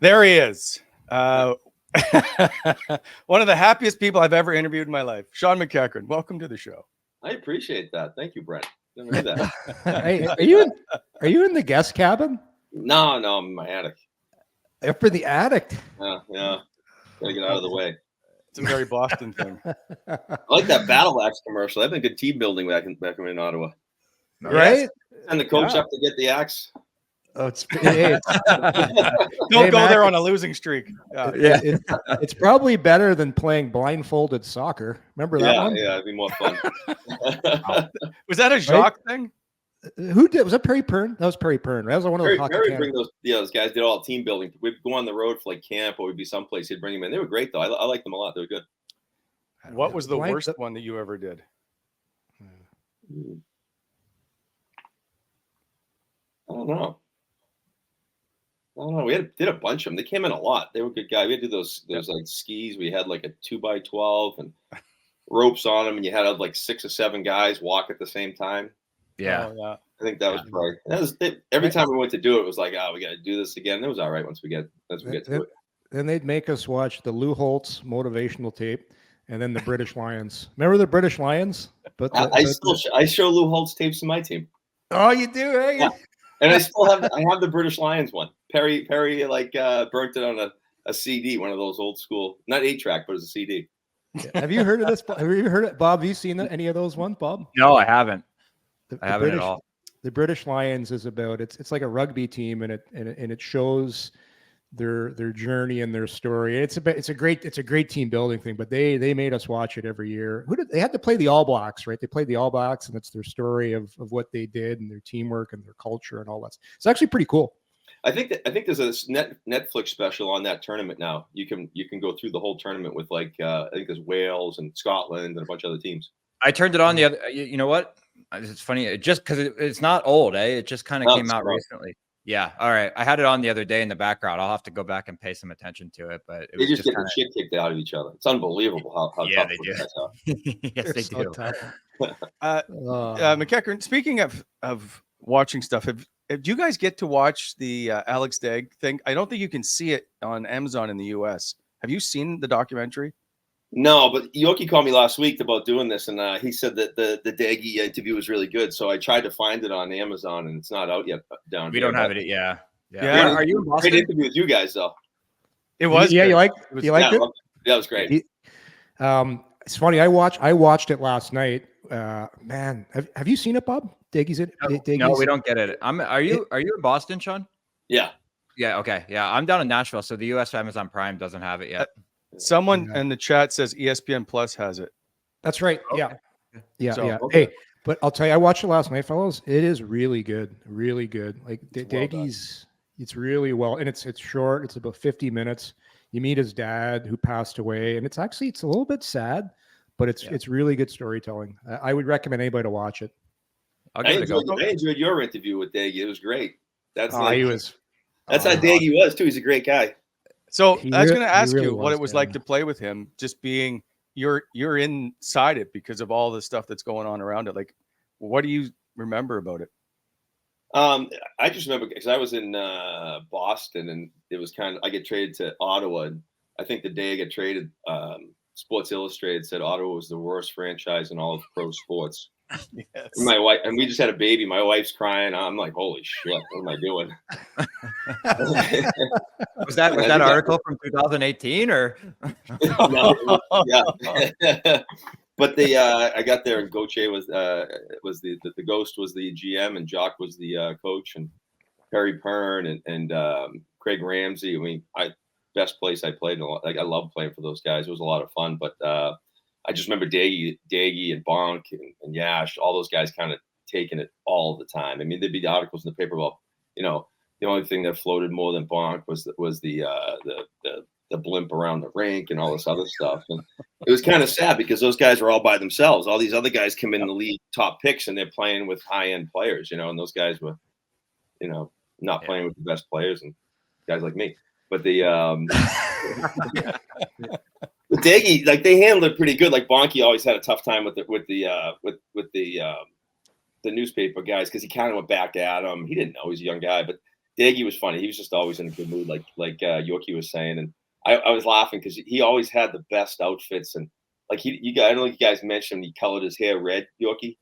There he is. One of the happiest people I've ever interviewed in my life. Shawn McEachern, welcome to the show. I appreciate that. Thank you, Brent. Never knew that. Hey, are you in the guest cabin? No, I'm in my attic. For the attic. Yeah. Gotta get out of the way. It's a very Boston thing. I like that Battle Axe commercial. I've been good team building back in Ottawa. Right? And the coach up to get the axe. Oh, Don't go there on a losing streak. It's probably better than playing blindfolded soccer. Remember that one? Yeah, it'd be more fun. Was that a Jacques thing? Who did? Was that Perry Pern? That was Perry Pern. That was one of those. Perry bring those guys did all team building. We'd go on the road for like camp, or we'd be someplace. He'd bring them in. They were great though. I liked them a lot. They were good. What was the worst one that you ever did? I don't know. We did a bunch of them. They came in a lot. They were good guys. We had to do those like skis. We had like a 2x12 and ropes on them, and you had like 6 or 7 guys walk at the same time. Yeah. Oh, yeah. I think that was probably every time we went to do it, it was like, we got to do this again. It was all right once we get to it. Then they'd make us watch the Lou Holtz motivational tape, and then the British Lions. Remember the British Lions? But I show Lou Holtz tapes to my team. Oh, you do, eh? Yeah. And I still have the British Lions one. Perry like burnt it on a CD, one of those old school, not 8-track, but it was a CD. Have you heard of this? Have you heard it, Bob? Have you seen any of those ones, Bob? No, I haven't. I haven't British, at all. The British Lions is about it's like a rugby team, and it shows their journey and their story. It's a great team building thing. But they made us watch it every year. They had to play the All Blacks, right? They played the All Blacks, and it's their story of what they did and their teamwork and their culture and all that. It's actually pretty cool. I think there's a Netflix special on that tournament now. You can go through the whole tournament with I think there's Wales and Scotland and a bunch of other teams. I turned it on the other. You know what? It's funny. Just because it's not old, eh? It just kind of came out recently. Yeah. All right. I had it on the other day in the background. I'll have to go back and pay some attention to it. But they just get the shit kicked out of each other. It's unbelievable how tough they do. Yes, they so do. McEachern, speaking of watching stuff, do you guys get to watch the Alex Daigle thing? I don't think you can see it on Amazon in the US. Have you seen the documentary? No, but Yorke called me last week about doing this, and he said that the Daigle interview was really good. So I tried to find it on Amazon, and it's not out yet down here. We don't have it. Yeah. Are you in Boston? Great interview with you guys, though. It was. Yeah, you liked it? Yeah, it was great. It's funny. I watched it last night. Man, have you seen it, Bob? Daigle's it? No, we don't get it. Are you in Boston, Shawn? Yeah. Yeah. Okay. Yeah, I'm down in Nashville, so the U.S. Amazon Prime doesn't have it yet. Someone in the chat says ESPN Plus has it. That's right. Okay. Yeah. Okay. Hey, but I'll tell you, I watched it last night, fellas. It is really good. Really good. Like Daigle's, it's really well, and it's short. It's about 50 minutes. You meet his dad who passed away, and it's a little bit sad, but it's really good storytelling. I would recommend anybody to watch it. I enjoyed your interview with Daigle. It was great. That's how Daigle was too. He's a great guy. So I was going to ask you what it was like to play with him, just being you're inside it because of all the stuff that's going on around it. Like, what do you remember about it? I just remember because I was in Boston, and it was I get traded to Ottawa. And I think the day I get traded, Sports Illustrated said Ottawa was the worst franchise in all of pro sports. Yes. And my wife, and we just had a baby. My wife's crying. I'm like, holy shit, what am I doing? Was that article from 2018 or? No, yeah. But I got there, and Gauthier was the Ghost was the GM, and Jacques was the coach, and Perry Pern and Craig Ramsey. I mean, best place I played in a lot. Like, I love playing for those guys. It was a lot of fun, but I just remember Daigle and Bonk and Yash, all those guys kind of taking it all the time. I mean, there'd be articles in the paper about, the only thing that floated more than Bonk was the blimp around the rink and all this other stuff. And it was kind of sad because those guys were all by themselves. All these other guys come in the league top picks, and they're playing with high-end players, and those guys were, not playing with the best players and guys like me. But With Daigle, like, they handled it pretty good. Like, Bonky always had a tough time with the newspaper guys because he kind of went back at him. He didn't know, he was a young guy, but Daggy was funny. He was just always in a good mood, like Yorke was saying, and I was laughing because he always had the best outfits, and like I don't know if you guys mentioned he colored his hair red, Yorke.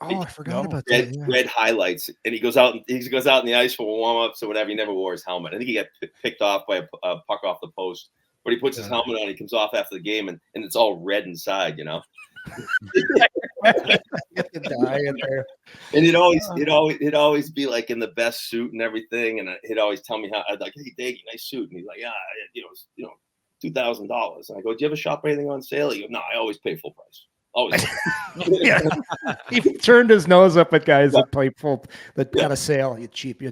Oh, I forgot about Red, that. Yeah. red highlights, and he goes out in the ice for warm ups or whatever. He never wore his helmet. I think he got picked off by a puck off the post, but he puts his helmet on. He comes off after the game, and it's all red inside, you know. And he'd always be like in the best suit and everything, and he'd always tell me how I'd like, hey, Daggy, nice suit, and he's like, yeah, $2,000, and I go, do you ever shop anything on sale? He goes, no, I always pay full price. Always. Yeah. He turned his nose up at guys that play full, that got a sale. You're cheap. You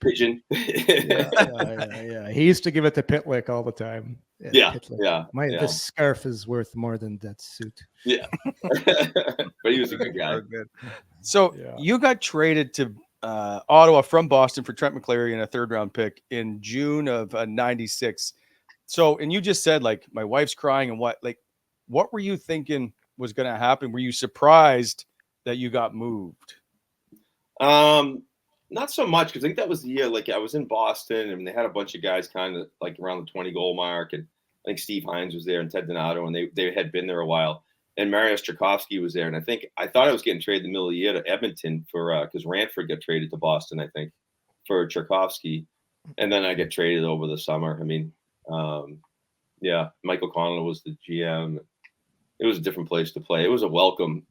pigeon. Yeah. He used to give it to Pitlick all the time. This scarf is worth more than that suit. Yeah. But he was a good guy. So you got traded to Ottawa from Boston for Trent McClary and a 3rd-round pick in June of '96. So, and you just said, like, my wife's crying, and what were you thinking was going to happen? Were you surprised that you got moved? Not so much, because I think that was the year, like, I was in Boston, and they had a bunch of guys kind of like around the 20-goal mark, and I think Steve Hines was there and Ted Donato, and they had been there a while, and Mariusz Tchaikovsky was there, and I thought I was getting traded in the middle of the year to Edmonton for because Ranford got traded to Boston, I think, for Tchaikovsky, and then I get traded over the summer. I mean, Michael Connell was the GM. It was a different place to play. It was a welcome.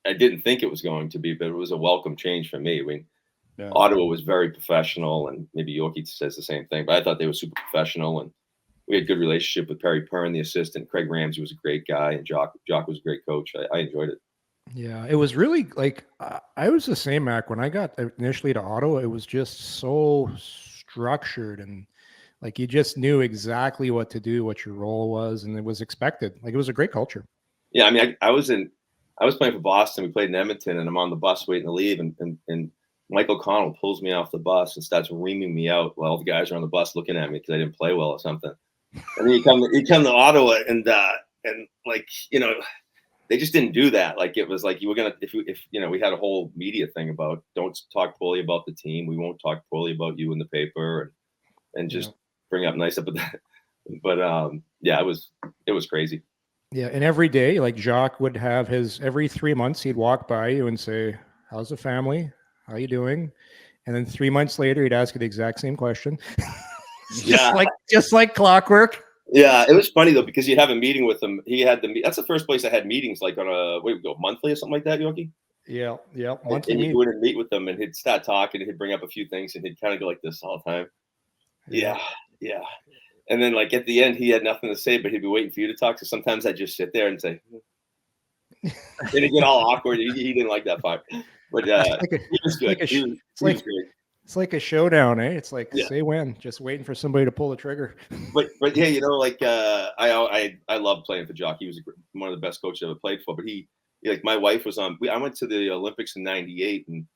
I didn't think it was going to be, but it was a welcome change for me. I mean, Ottawa was very professional, and maybe Yorke says the same thing, but I thought they were super professional, and we had a good relationship with Perry Pern, the assistant. Craig Ramsey was a great guy, and Jock was a great coach. I enjoyed it. Yeah, it was really like I was the same, Mac. When I got initially to Ottawa, it was just so structured, and like you just knew exactly what to do, what your role was, and it was expected. Like it was a great culture. Yeah, I mean, I was playing for Boston. We played in Edmonton, and I'm on the bus waiting to leave, and Michael Connell pulls me off the bus and starts reaming me out while the guys are on the bus looking at me because I didn't play well or something. And then you come to Ottawa, and like, you know, they just didn't do that. Like it was like you were gonna if you know, we had a whole media thing about don't talk poorly about the team. We won't talk poorly about you in the paper, and just bring up nice stuff. But it was crazy. Yeah, and every day, like Jacques would have every 3 months, he'd walk by you and say, "How's the family? How you doing?" And then 3 months later, he'd ask you the exact same question. just like clockwork. Yeah, it was funny though because you'd have a meeting with him. He had that's the first place I had meetings, like on a monthly or something like that, Yorke. Yeah, monthly. And you go in and meet with him, and he'd start talking, and he'd bring up a few things, and he'd kind of go like this all the time. Yeah. And then, like, at the end, he had nothing to say, but he'd be waiting for you to talk. So sometimes I'd just sit there and say, and it'd get all awkward. He didn't like that part. But he was good. It's like a showdown, eh? It's like, say when, just waiting for somebody to pull the trigger. But yeah, you know, like, I love playing for Jock. He was one of the best coaches I ever played for. But like, my wife was on, I went to the Olympics in '98, and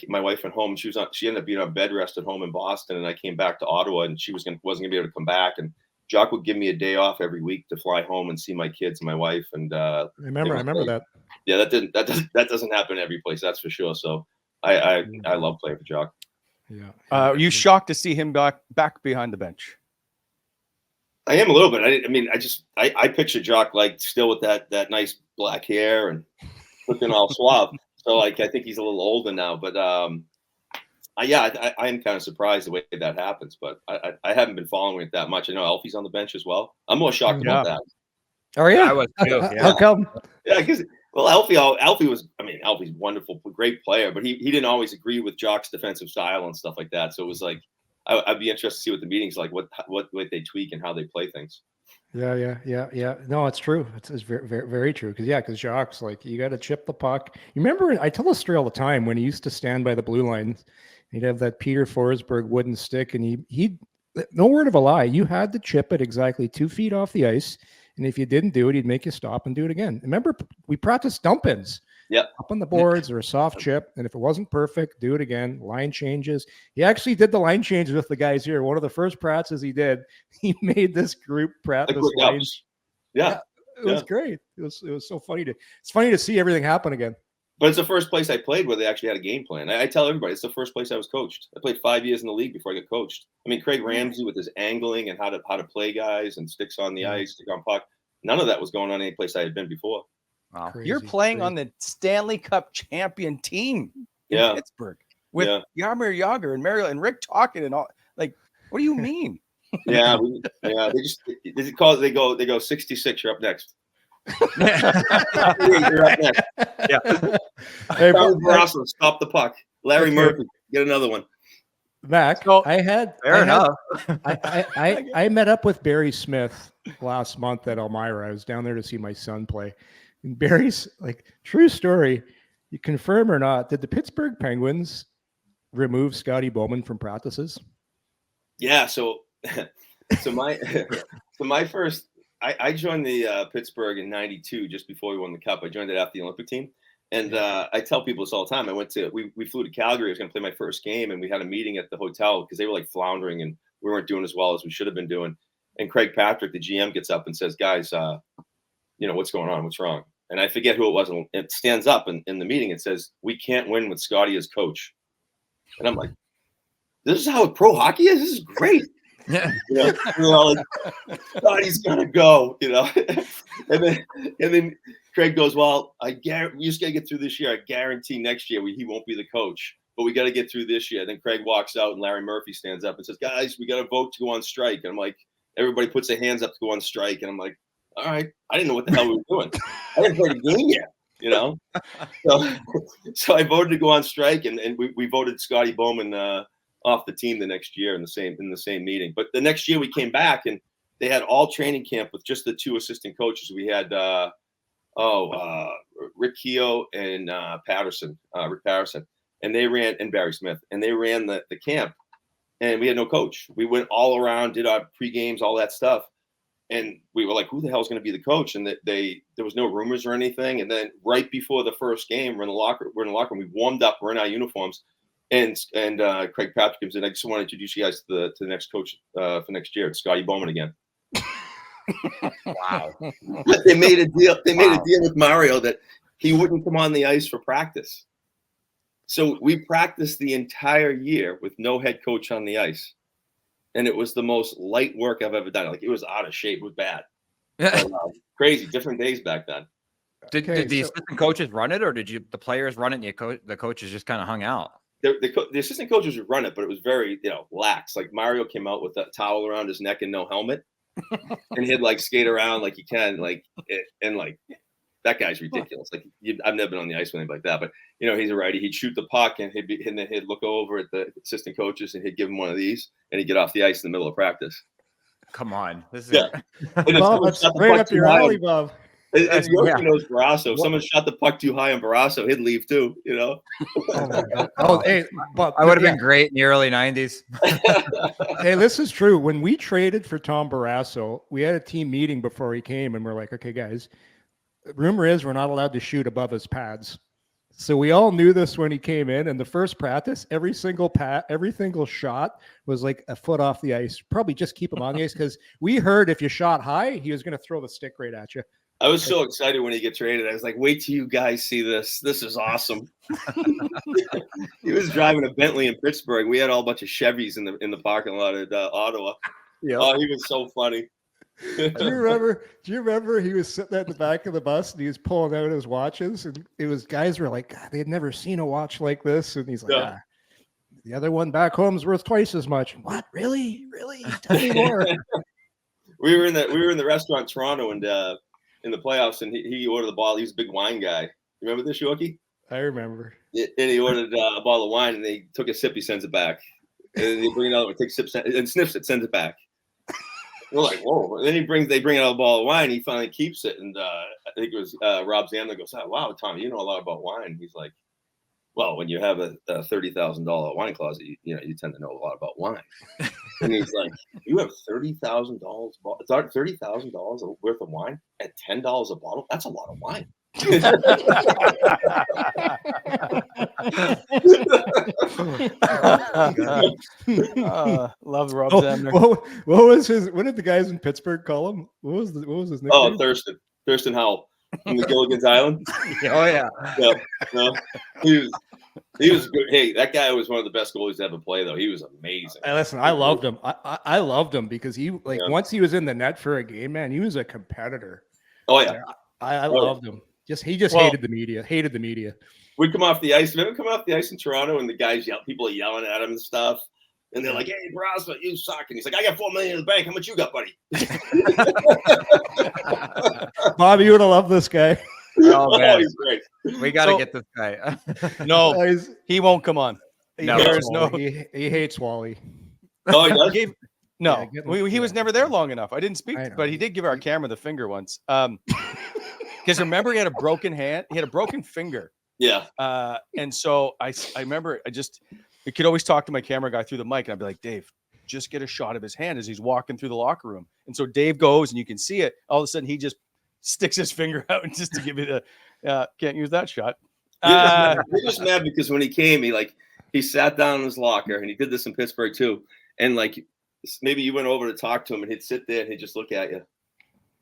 my wife went home. She ended up being on bed rest at home in Boston, and I came back to Ottawa, and she wasn't gonna be able to come back. And Jock would give me a day off every week to fly home and see my kids and my wife. And I remember that. Yeah, that doesn't happen every place, that's for sure. So I love playing for Jock. Yeah. Are you shocked to see him back behind the bench? I am a little bit. I picture Jock like still with that nice black hair and looking all suave. So like I think he's a little older now, but I am kind of surprised the way that happens. But I haven't been following it that much. I know Alfie's on the bench as well. I'm more shocked about that. Oh yeah, I was too. Yeah. How come? Yeah, because Alfie's Alfie's wonderful, great player, but he didn't always agree with Jock's defensive style and stuff like that. So it was like I'd be interested to see what the meetings like, what they tweak and how they play things. Yeah. No, it's true. It's very, very, very true. Because Jacques, like, you got to chip the puck. You remember, I tell this story all the time, when he used to stand by the blue line, he'd have that Peter Forsberg wooden stick, and he'd no word of a lie, you had to chip it exactly 2 feet off the ice. And if you didn't do it, he'd make you stop and do it again. Remember, we practiced dump-ins. Yep. Up on the boards or a soft chip. And if it wasn't perfect, do it again. Line changes. He actually did the line changes with the guys here. One of the first practices he did, he made this group practice lines. Yeah. It was great. It was so funny it's funny to see everything happen again. But it's the first place I played where they actually had a game plan. I tell everybody it's the first place I was coached. I played 5 years in the league before I got coached. I mean, Craig Ramsey with his angling and how to play guys and sticks on the ice, stick on puck. None of that was going on any place I had been before. Wow. You're playing on the Stanley Cup champion team in Pittsburgh with Jaromir Jagr and Mario and Rick talking and all. Like, what do you mean? They go 66. You're up next. You're up next. Yeah. Hey, Barrasso, stop the puck. Larry Murphy, get another one. Mac, so, I met up with Barry Smith last month at Elmira. I was down there to see my son play. And Barry's like, true story. You confirm or not? Did the Pittsburgh Penguins remove Scotty Bowman from practices? Yeah. So my first. I joined the Pittsburgh in '92, just before we won the Cup. I joined it after the Olympic team. And I tell people this all the time. We flew to Calgary. I was going to play my first game, and we had a meeting at the hotel because they were like floundering and we weren't doing as well as we should have been doing. And Craig Patrick, the GM, gets up and says, guys, what's going on? What's wrong? And I forget who it was. And it stands up in the meeting and says, we can't win with Scotty as coach. And I'm like, this is how pro hockey is? This is great. Yeah, like, Scotty's gonna go, and then Craig goes, well, we just gotta get through this year. I guarantee next year he won't be the coach, but we got to get through this year. Then Craig walks out and Larry Murphy stands up and says, guys, we got to vote to go on strike. And I'm like, everybody puts their hands up to go on strike, and I'm like, all right, I didn't know what the hell we were doing. I didn't play the game yet, So I voted to go on strike, and we voted Scotty Bowman off the team the next year in the same meeting. But the next year we came back and they had all training camp with just the two assistant coaches. We had Rick Keogh and Rick Patterson, and they ran, and Barry Smith, and they ran the camp, and we had no coach. We went all around, did our pre-games, all that stuff, and we were like, who the hell is going to be the coach? And there was no rumors or anything. And then right before the first game, we're in the locker room, we warmed up, we're in our uniforms. And Craig Patrick comes in. I just want to introduce you guys to the next coach for next year. It's Scotty Bowman again. Wow. They made a deal. They made a deal with Mario that he wouldn't come on the ice for practice. So we practiced the entire year with no head coach on the ice, and it was the most light work I've ever done. Like, it was out of shape. It was bad. Crazy. Different days back then. Did the assistant coaches run it, or did the players run it and the coaches just kind of hung out? The assistant coaches would run it, but it was very, lax. Like, Mario came out with a towel around his neck and no helmet, and he'd like skate around like he can, that guy's ridiculous. Like, I've never been on the ice with anybody like that, but he's a righty. He'd shoot the puck and he'd look over at the assistant coaches and he'd give him one of these, and he'd get off the ice in the middle of practice. Come on, this is Bob, that's right up your alley, Bob. And Yorke knows Barrasso. If someone shot the puck too high on Barrasso, he'd leave too, Oh my God. Hey, Bob, I would have been great in the early 90s. Hey, this is true. When we traded for Tom Barrasso, we had a team meeting before he came, and we're like, okay, guys, rumor is we're not allowed to shoot above his pads. So we all knew this when he came in, and the first practice, every single shot was like a foot off the ice. Probably just keep him on the ice, because we heard if you shot high, he was going to throw the stick right at you. I was so excited when he get traded. I was like, wait till you guys see this. This is awesome. He was driving a Bentley in Pittsburgh. We had all a bunch of Chevys in the parking lot at Ottawa. Yeah. Oh, he was so funny. Do you remember he was sitting at the back of the bus and he was pulling out his watches, and guys were like, God, they had never seen a watch like this. And he's like, the other one back home is worth twice as much. What? Really? Tell me more. We were in the restaurant Toronto, and in the playoffs, and he ordered the bottle. He was a big wine guy. You remember this, Yorke? I remember. And he ordered a bottle of wine, and they took a sip. He sends it back. And then they bring another one, takes a sip, and sniffs it, sends it back. We're like, whoa. And then they bring out a bottle of wine. He finally keeps it. And I think it was Rob Zamler goes, oh, wow, Tommy, you know a lot about wine. He's like, well, when you have a $30,000 wine closet, you tend to know a lot about wine. And he's like, you have $30,000 worth of wine at $10 a bottle? That's a lot of wine. Love Rob Zamner. What was his? What did the guys in Pittsburgh call him? What was his nickname? Oh, Thurston Howell. from the Gilligan's Island. Oh yeah. No, he was good. Hey, that guy was one of the best goalies to ever play, though. He was amazing. Hey, listen, I loved him. I loved him because he once he was in the net for a game, man, he was a competitor. Oh yeah, I loved him. He just hated the media. Hated the media. We'd come off the ice. Remember coming off the ice in Toronto and the guys people are yelling at him and stuff. And they're like, "Hey, Brasso, you suck." And he's like, "I got $4 million in the bank. How much you got, buddy?" Bobby, you would have loved this guy. Oh man, he's great. We got to get this guy. No, he won't come on. No. He hates Wally. Oh, he does? He was never there long enough. I didn't speak, but he did give our camera the finger once. Because remember, he had a broken hand. He had a broken finger. Yeah. And so I remember I could always talk to my camera guy through the mic, and I'd be like, Dave, just get a shot of his hand as he's walking through the locker room. And so Dave goes, and you can see it. All of a sudden, he just sticks his finger out and just to give me the can't use that shot. You're just mad because when he came, he sat down in his locker, and he did this in Pittsburgh too. And maybe you went over to talk to him, and he'd sit there and he'd just look at you. And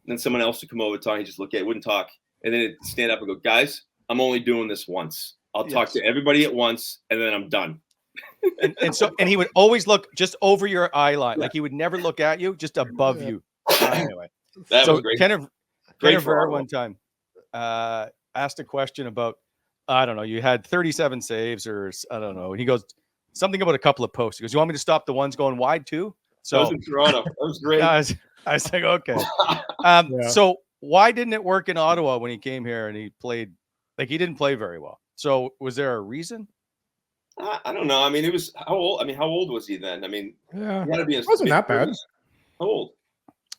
then someone else would come over to talk, he'd just look at you, wouldn't talk, and then he'd stand up and go, "Guys, I'm only doing this once. I'll talk to everybody at once, and then I'm done." and he would always look just over your eye line, like he would never look at you, just above you. Anyway, that was great. Kenneth one time asked a question about, I don't know, you had 37 saves or I don't know. And he goes something about a couple of posts. He goes, "You want me to stop the ones going wide too?" So that was in Toronto. That was great. I was like, okay. So why didn't it work in Ottawa when he came here and he played? He didn't play very well. So was there a reason? I don't know. I mean, it was how old? I mean, how old was he then? I mean, he had to be. It wasn't that bad. How old?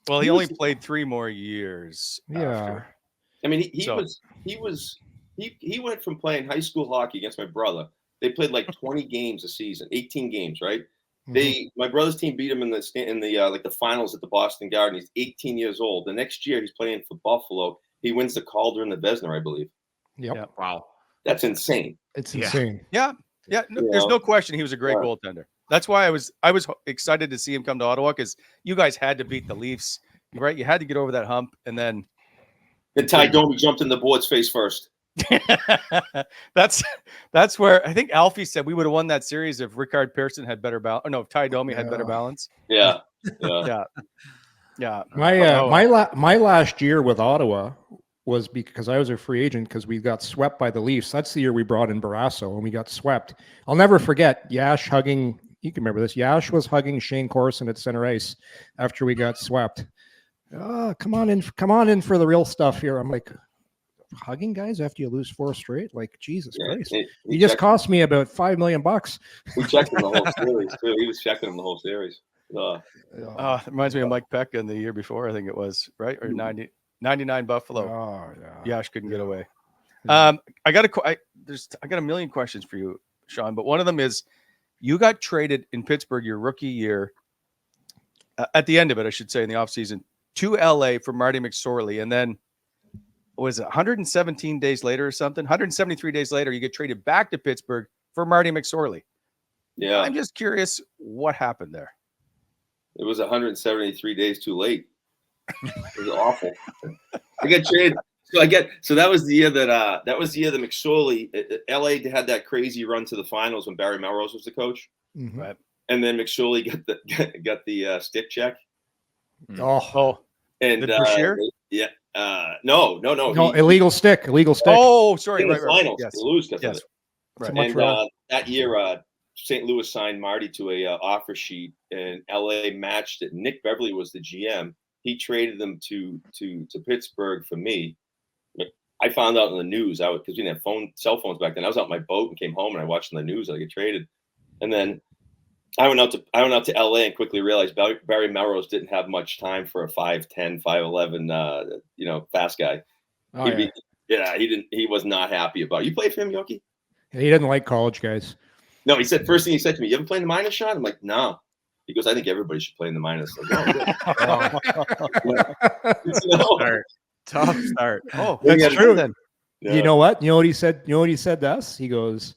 Well, he only played 3 more years. Yeah. After. I mean, he went from playing high school hockey against my brother. They played 20 games a season, 18 games, right? Mm-hmm. My brother's team beat him in the finals at the Boston Garden. He's 18 years old. The next year, he's playing for Buffalo. He wins the Calder and the Vezina, I believe. Yep. Wow, that's insane. It's insane. Yeah. There's no question he was a great goaltender. That's why I was excited to see him come to Ottawa, because you guys had to beat the Leafs, right? You had to get over that hump, and then Ty Domi jumped in the board's face first. That's where I think Alfie said we would have won that series if Rickard Pearson had better balance. Oh no, if Ty Domi had better balance. Yeah. My last year with Ottawa was because I was a free agent because we got swept by the Leafs. That's the year we brought in Barrasso and we got swept. I'll never forget Yash hugging. You can remember this. Yash was hugging Shane Corson at center ice after we got swept. Oh, come on in for the real stuff here. I'm like, hugging guys after you lose 4 straight? Jesus Christ. He just cost me about $5 million. We checked him the whole series too. He was checking him the whole series. It reminds me of Mike Peck in the year before, I think it was, right? Or 99 Buffalo. Oh yeah. Yash couldn't get away. I got a million questions for you, Shawn, but one of them is you got traded in Pittsburgh your rookie year, at the end of it, I should say, in the offseason, to LA for Marty McSorley, and then was it 117 days later or something? 173 days later, you get traded back to Pittsburgh for Marty McSorley. Yeah. I'm just curious what happened there. It was 173 days too late. It was awful. I got traded. So that was the year that McSorley, LA had that crazy run to the finals when Barry Melrose was the coach. Mm-hmm. Right. And then McSorley got the stick check. Oh. And the Brashear? Yeah. No. Illegal stick. Oh, sorry. In the finals. Yes. They lose because of it. Right. And that year, St. Louis signed Marty to a offer sheet, and LA matched it. Nick Beverly was the GM. He traded them to Pittsburgh for me. I found out in the news because we didn't have cell phones back then. I was out on my boat and came home and I watched on the news that I get traded, and then I went out to LA and quickly realized Barry Melrose didn't have much time for a 5'10", 5'11", fast guy. Oh, he was not happy about it. You played for him, Yorke? He didn't like college guys. No, first thing he said to me, "You ever played in the minors, Shawn?" I'm like, "No." He goes, "I think everybody should play in the minors." Tough start. Oh, that's true then. Yeah. You know what? You know what he said? You know what he said to us? He goes,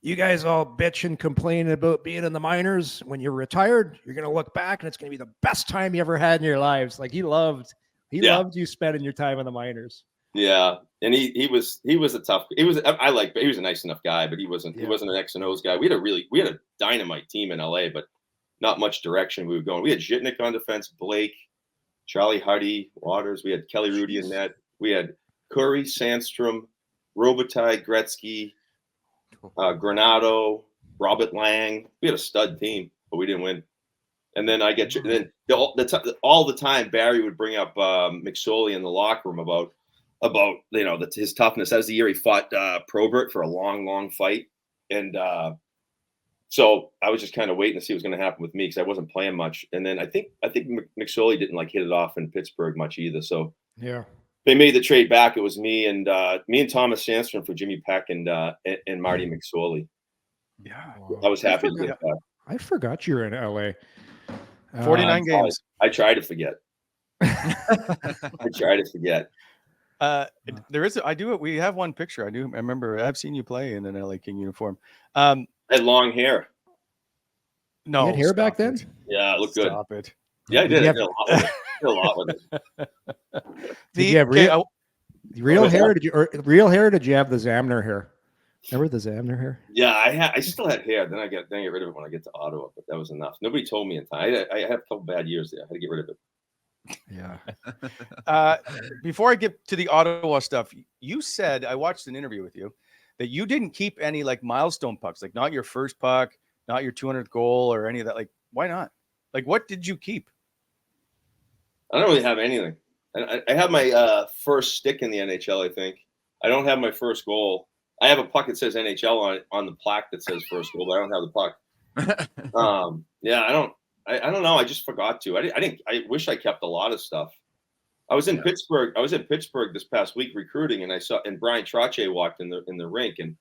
"You guys all bitch and complain about being in the minors. When you're retired, you're going to look back and it's going to be the best time you ever had in your lives." Like he loved you spending your time in the minors. Yeah, and he was a tough. He was he was a nice enough guy, but he wasn't an X and O's guy. We had a dynamite team in LA, but not much direction we were going. We had Zhitnik on defense, Blake, Charlie Huddy, Waters. We had Kelly Rudy in net. We had Curry, Sandstrom, Robitaille, Gretzky, Granado, Robert Lang. We had a stud team, but we didn't win. And then all the time Barry would bring up McSorley in the locker room about his toughness. That was the year he fought Probert for a long fight, and so I was just kind of waiting to see what was going to happen with me because I wasn't playing much. And then I think McSorley didn't hit it off in Pittsburgh much either. So yeah, they made the trade back. It was me and Thomas Sandstrom for Jimmy Peck and Marty McSorley. Yeah, I was happy to get that. I forgot you were in LA. 49 games. I try to forget. I try to forget. There is. We have one picture. I remember. I've seen you play in an LA King uniform. I had long hair. No, you had hair back then. Yeah, it looked good. Stop it. Yeah, I did. I did a lot with it. Did you have real hair? Real hair? Did you have the Zamner hair? Remember the Zamner hair? Yeah, I still had hair. Then I get rid of it when I get to Ottawa, but that was enough. Nobody told me in time. I had a couple bad years there. I had to get rid of it. Yeah. Before I get to the Ottawa stuff, you said, I watched an interview with you, that you didn't keep any milestone pucks, not your first puck, not your 200th goal or any of that. Why not? What did you keep? I don't really have anything. I have my first stick in the NHL, I think. I don't have my first goal. I have a puck that says NHL on the plaque that says first goal, but I don't have the puck. Yeah, I don't know. I just forgot to. I wish I kept a lot of stuff. I was in Pittsburgh. I was in Pittsburgh this past week recruiting, and Brian Trottier walked in the rink, and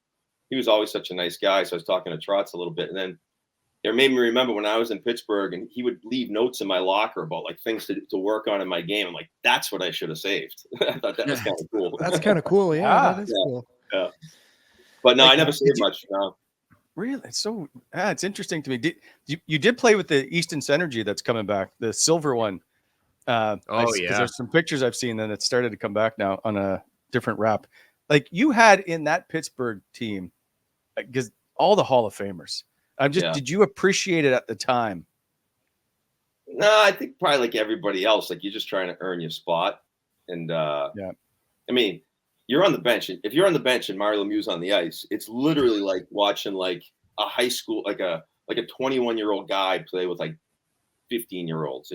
he was always such a nice guy. So I was talking to Trotz a little bit, and then it made me remember when I was in Pittsburgh, and he would leave notes in my locker about things to work on in my game. I'm like, that's what I should have saved. I thought that was kind of cool. That's kind of cool. Yeah, that is cool. Yeah. But no, I never saved much. No. Really? It's interesting to me. You did play with the Easton Synergy that's coming back, the silver one. There's some pictures I've seen, and it started to come back now on a different wrap. You had in that Pittsburgh team, because all the Hall of Famers. Did you appreciate it at the time? No, I think probably like everybody else, you're just trying to earn your spot. And I mean, you're on the bench. If you're on the bench and Mario Lemieux's on the ice, it's literally like watching a high school, like a 21-year-old guy play with 15-year-olds.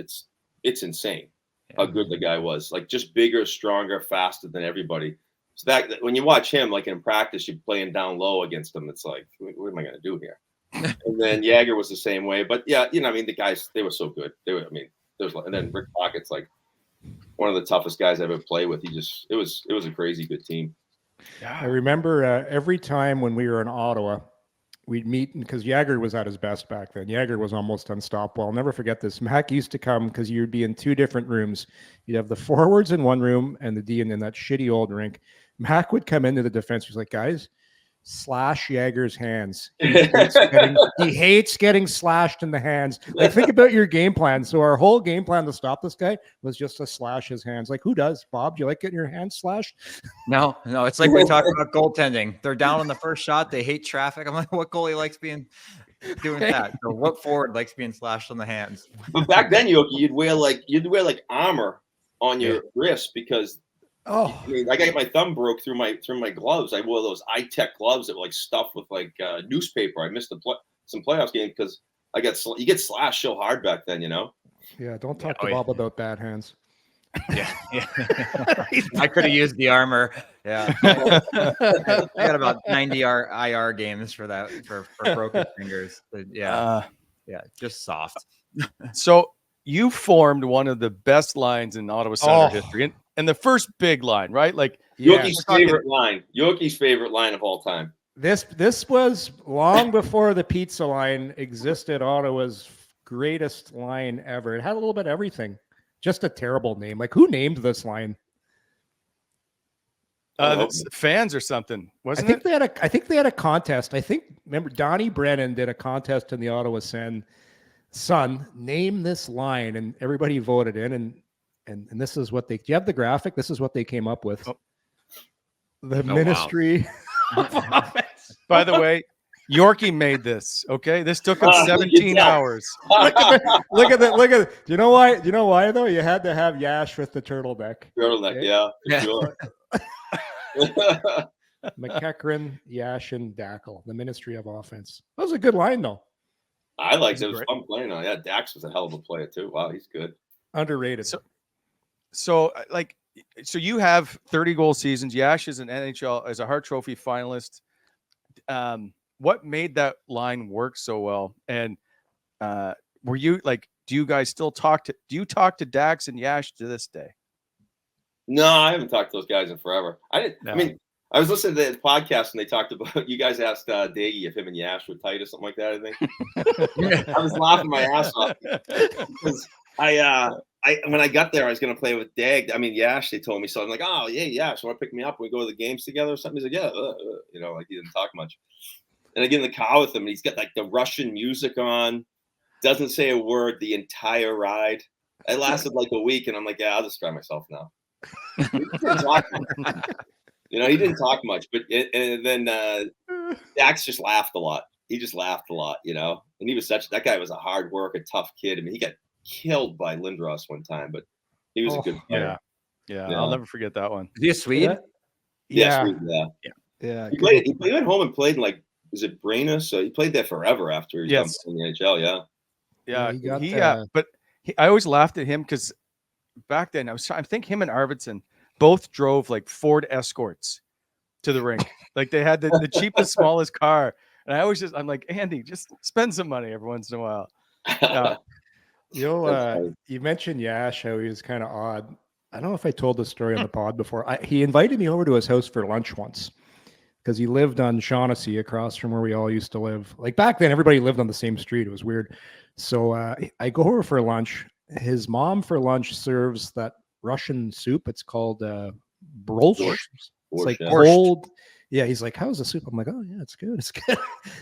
It's insane how good the guy was. Just bigger, stronger, faster than everybody. So that when you watch him, in practice, you're playing down low against him. It's what am I going to do here? And then Jagger was the same way. But yeah, the guys, they were so good. And then Rick Pockett's one of the toughest guys I ever played with. It was a crazy good team. Yeah. I remember every time when we were in Ottawa, we'd meet, because Jagger was at his best back then. Jagger was almost unstoppable. I'll never forget this. Mac used to come because you'd be in two different rooms. You'd have the forwards in one room and the D in that shitty old rink. Mac would come into the defense. He was like, guys, slash Jagger's hands. He hates getting slashed in the hands. Think about your game plan. So our whole game plan to stop this guy was just to slash his hands. Who does? Bob, do you like getting your hands slashed? No. It's like we talk about goaltending. They're down on the first shot. They hate traffic. I'm like, what goalie likes doing that? So what forward likes being slashed on the hands? But back then, Yorke, you'd wear armor on your wrist because I got my thumb broke through my gloves. I wore those iTech gloves that were stuffed with newspaper. I missed some playoffs games because you get slashed so hard back then, Yeah, don't talk to Bob about bad hands. Yeah. I could have used the armor. Yeah. I got about 90 IR games for that for broken fingers. But just soft. So you formed one of the best lines in Ottawa Senator history. And the first big line, right? Yorke's favorite line. Yorke's favorite line of all time. This was long before the pizza line existed. Ottawa's greatest line ever. It had a little bit of everything. Just a terrible name. Who named this line? Fans or something, wasn't it? I think they had a contest. Remember Donnie Brennan did a contest in the Ottawa Sun. Name this line, and everybody voted in, and this is what do you have the graphic? This is what they came up with. The ministry of offense. By the way, Yorke made this. Okay, this took him 17 hours. Look at that. Do you know why? Do you know why though? You had to have Yash with the turtleneck. Turtleneck, yeah, for sure. McEachern, Yash, and Dackel, the ministry of offense. That was a good line though. I liked it. It was fun playing on. Yeah, Dax was a hell of a player too. Wow, he's good. Underrated. So you have 30 goal seasons. Yash is an NHL as a Hart Trophy finalist. What made that line work so well? And were you like, do you guys still talk to Dax and Yash to this day? No, I haven't talked to those guys in forever. I didn't. No. I mean, I was listening to the podcast and they talked about, you guys asked Daggy if him and Yash were tight or something like that, I think. I was laughing my ass off because when I got there, I was going to play with Dag. I mean, Yash, they told me so. I'm like, oh, yeah, Yash, want to pick me up? We go to the games together or something? He's like, yeah, like he didn't talk much. And I get in the car with him and he's got like the Russian music on, doesn't say a word the entire ride. It lasted like a week and I'm like, yeah, I'll just try myself now. He didn't talk much. He didn't talk much, but and then Dax just laughed a lot. He just laughed a lot, and he was that guy was a hard worker, tough kid. I mean, he got killed by Lindros one time, but he was a good player. Yeah. I'll never forget that one. Is he a Swede? Yeah. He went home and played in was it Brainas? So he played there forever after he was done in the NHL. But I always laughed at him because back then I think him and Arvidsson both drove like Ford Escorts to the rink. Like they had the cheapest, smallest car. And I'm like, Andy, just spend some money every once in a while. You mentioned Yash, how he was kind of odd. I don't know if I told this story on the pod before. He invited me over to his house for lunch once because he lived on Shaughnessy across from where we all used to live. Like back then, everybody lived on the same street. It was weird. So I go over for lunch. His mom for lunch serves that Russian soup. It's called borscht. It's like cold. Yeah, he's like, how's the soup? I'm like, oh yeah, it's good. It's good.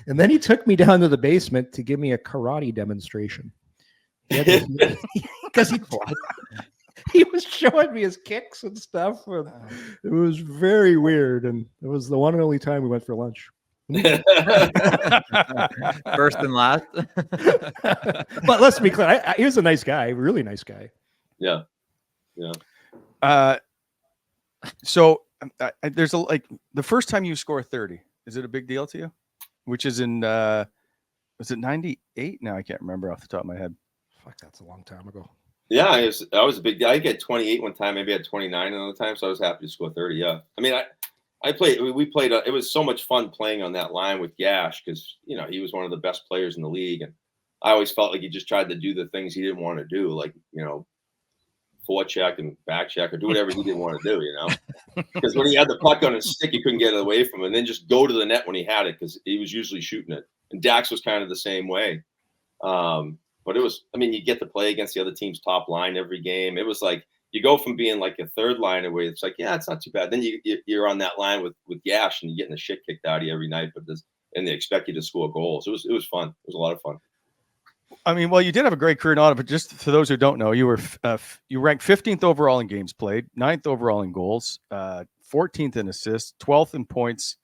And then he took me down to the basement to give me a karate demonstration. Because he was showing me his kicks and stuff. And it was very weird. And it was the one and only time we went for lunch. First and last. But let's be clear. He was a nice guy, really nice guy. Yeah. So there's the first time you score 30, is it a big deal to you? Which is in was it 98? Now I can't remember off the top of my head. Fuck, that's a long time ago. Yeah, I was a big deal. I get 28 one time, maybe I had 29 another time, so I was happy to score 30. Yeah, I mean, we played. It was so much fun playing on that line with Yash because he was one of the best players in the league, and I always felt like he just tried to do the things he didn't want to do, like forecheck and back check or do whatever he didn't want to do, because when he had the puck on his stick, he couldn't get it away from him, and then just go to the net when he had it because he was usually shooting it. And Dax was kind of the same way. But it was, you get to play against the other team's top line every game. It was like you go from being like a third liner where it's like, yeah, it's not too bad. Then you're on that line with Yash and you're getting the shit kicked out of you every night, and they expect you to score goals. It was fun. It was a lot of fun. Well, you did have a great career in Ottawa, but just for those who don't know, you were you ranked 15th overall in games played, 9th overall in goals, 14th in assists, 12th in points,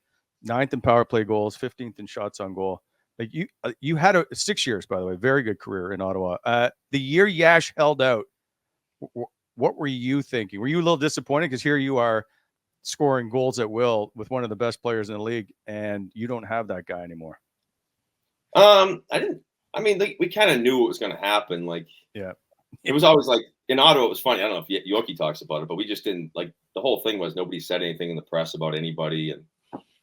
9th in power play goals, 15th in shots on goal. Like you had 6 years, by the way, very good career in Ottawa. The year Yash held out, what were you thinking? Were you a little disappointed because here you are scoring goals at will with one of the best players in the league, and you don't have that guy anymore? I didn't. We kind of knew what was going to happen. It was always like in Ottawa. It was funny. I don't know if Yorke talks about it, but we just didn't the whole thing was nobody said anything in the press about anybody, and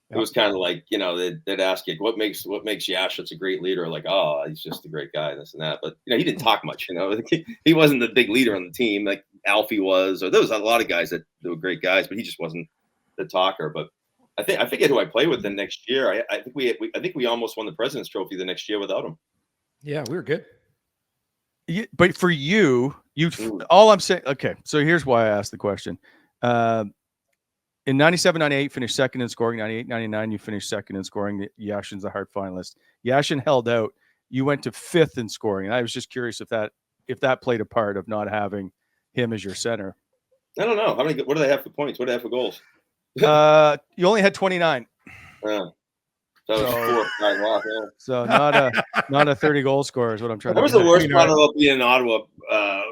it was kind of like they'd ask you what makes Yash such a great leader. Like, oh, he's just a great guy, this and that. But he didn't talk much. He wasn't the big leader on the team like Alfie was, or there was a lot of guys that were great guys, but he just wasn't the talker. But I forget who I played with the next year. I think we almost won the President's Trophy the next year without him. Yeah, we were good. Yeah, but for you, all I'm saying. Okay, so here's why I asked the question. In 97, 98, finished second in scoring. 98, 99, you finished second in scoring. Yashin's a Hart finalist. Yashin held out. You went to 5th in scoring. And I was just curious if that played a part of not having him as your center. I don't know. What do they have for points? What do they have for goals? You only had 29. Yeah. That was 4 or 5 off. Yeah. So not a 30 goal scorer is what I'm trying That to was do. the worst part about being in Ottawa,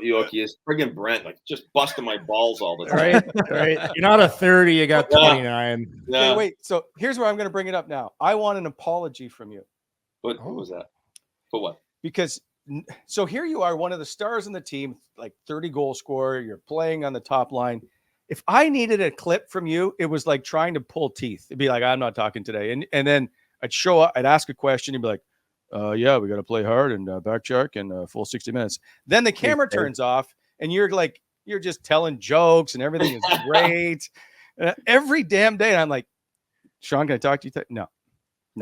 Yorke, is friggin' Brent, like just busting my balls all the time. Right. You're not a 30, you got 29. Yeah. Okay, wait. So here's where I'm going to bring it up now. I want an apology from you. What was that? For what? Because so here you are, one of the stars on the team, like 30 goal scorer. You're playing on the top line. If I needed a clip from you, it was like trying to pull teeth. It'd be like, I'm not talking today. And then I'd show up, I'd ask a question. You'd be like, yeah, we got to play hard and back check and full 60 minutes. Then the camera turns off and you're just telling jokes and everything is great. Every damn day. And I'm like, Shawn, can I talk to you? No,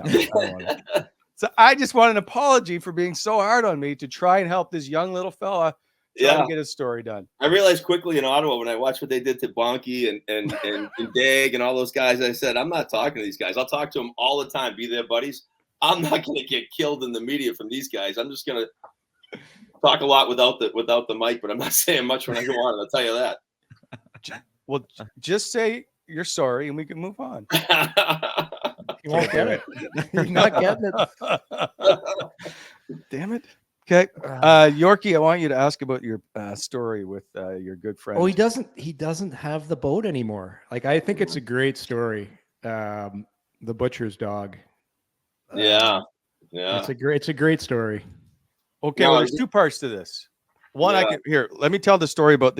I don't want to. So I just want an apology for being so hard on me to try and help this young little fella try to get his story done. I realized quickly in Ottawa when I watched what they did to Bonky and Dag and all those guys, I said, I'm not talking to these guys. I'll talk to them all the time, be their buddies. I'm not going to get killed in the media from these guys. I'm just going to talk a lot without the mic, but I'm not saying much when I go on. I'll tell you that. Well, just say you're sorry and we can move on. You won't get it. You're not getting it. Damn it. Okay. Yorke, I want you to ask about your story with your good friend. Oh, he doesn't have the boat anymore. Like, I think it's a great story. The butcher's dog. Yeah. It's a great story. Okay, well, there's two parts to this. One, let me tell the story about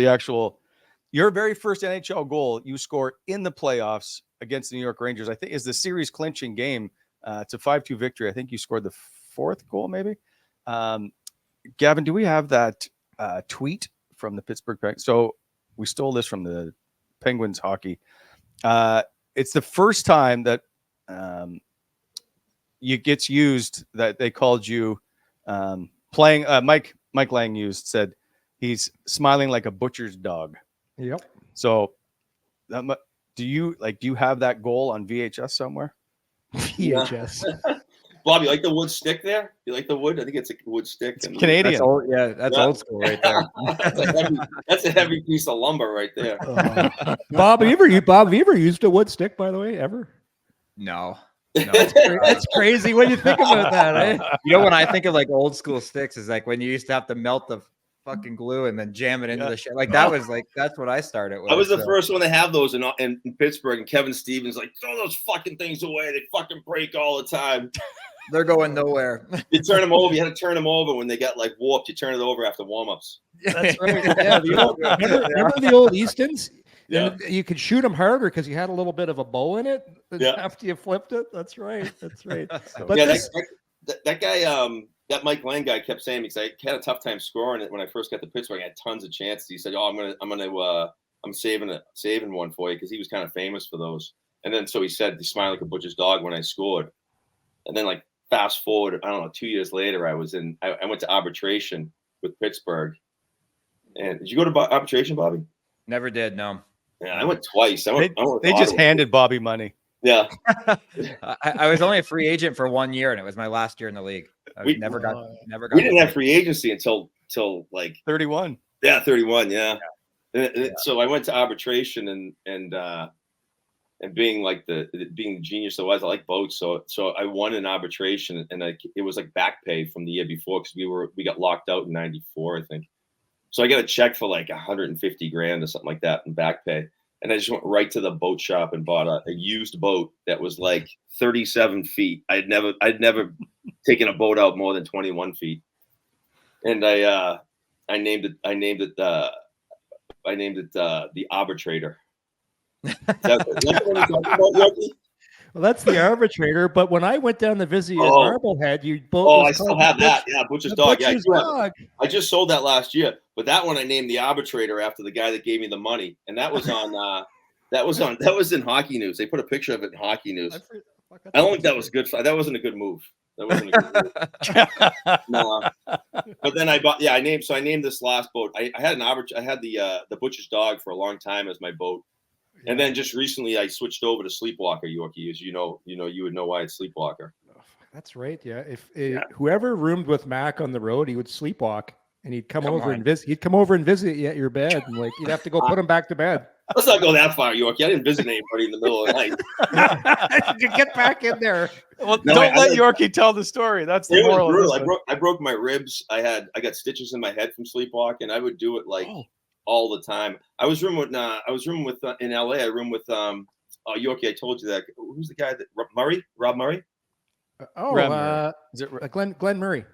your very first NHL goal you score in the playoffs against the New York Rangers. I think is the series clinching game. It's a 5-2 victory. I think you scored the fourth goal, maybe. Gavin, do we have that tweet from the Pittsburgh Penguins? So we stole this from the Penguins hockey. It's the first time that it gets used that they called you playing. Mike Lang said he's smiling like a butcher's dog. Yep. So do you have that goal on VHS somewhere? VHS. Bob, you like the wood stick there? You like the wood? I think it's a wood stick. It's Canadian. That's old school right there. That's a heavy piece of lumber right there. Bob, have you ever used a wood stick, by the way, ever? No. That's crazy when you think about that. Eh? You know, when I think of like old school sticks, is like when you used to have to melt the fucking glue and then jam it into the shit. Like that's what I started with. I was the first one to have those in Pittsburgh, and Kevin Stevens like, throw those fucking things away. They fucking break all the time. They're going nowhere. You turn them over. You had to turn them over when they got like warped. You turn it over after warm-ups. That's right. Yeah, remember the old Eastons? Yeah. You could shoot them harder because you had a little bit of a bow in it after you flipped it. That's right. But yeah, that guy, that Mike Lang guy kept saying, because I had a tough time scoring it when I first got to Pittsburgh. I had tons of chances. He said, I'm saving one for you, because he was kind of famous for those. And then so he said, he smiled like a butcher's dog when I scored. And then like fast forward, I don't know, 2 years later, I went to arbitration with Pittsburgh. And did you go to arbitration, Bobby? Never did. No. Yeah, I went twice. They just handed Bobby money. Yeah. I was only a free agent for 1 year, and it was my last year in the league. We never got. We didn't have free agency until like 31. Yeah, 31. Yeah. So I went to arbitration and being like being the genius I was, I like boats. So I won an arbitration, and it was like back pay from the year before, because we got locked out in '94, I think. So I got a check for like $150,000 or something like that in back pay. And I just went right to the boat shop and bought a used boat that was like 37 feet. I'd never taken a boat out more than 21 feet. And I named it the Arbitrator. That's what you're talking about, Yorke? Well, that's the Arbitrator. But when I went down to visit you at Marblehead, you both. Oh, I still have that. Yeah, Butcher's Dog. Butcher's Dog. I just sold that last year, but that one I named the Arbitrator after the guy that gave me the money, and that was on. That was in Hockey News. They put a picture of it in Hockey News. I don't think that was good. That wasn't a good move. That wasn't a good move. No. But then I named this last boat. I had the Butcher's Dog for a long time as my boat. And then just recently, I switched over to Sleepwalker, Yorke. As you would know why it's Sleepwalker. That's right. Yeah. Whoever roomed with Mac on the road, he would sleepwalk, and he'd come over and visit. He'd come over and visit you at your bed, and like you'd have to go put him back to bed. Let's not go that far, Yorke. I didn't visit anybody in the middle of the night. Get back in there. Well, no, don't let Yorkie tell the story. That's the moral of this. I broke my ribs. I got stitches in my head from sleepwalking. I would do it like all the time. I was rooming with in LA. I roomed with Yorkie. I told you that. Who's the guy that Rob Murray? Is it Glenn Murray?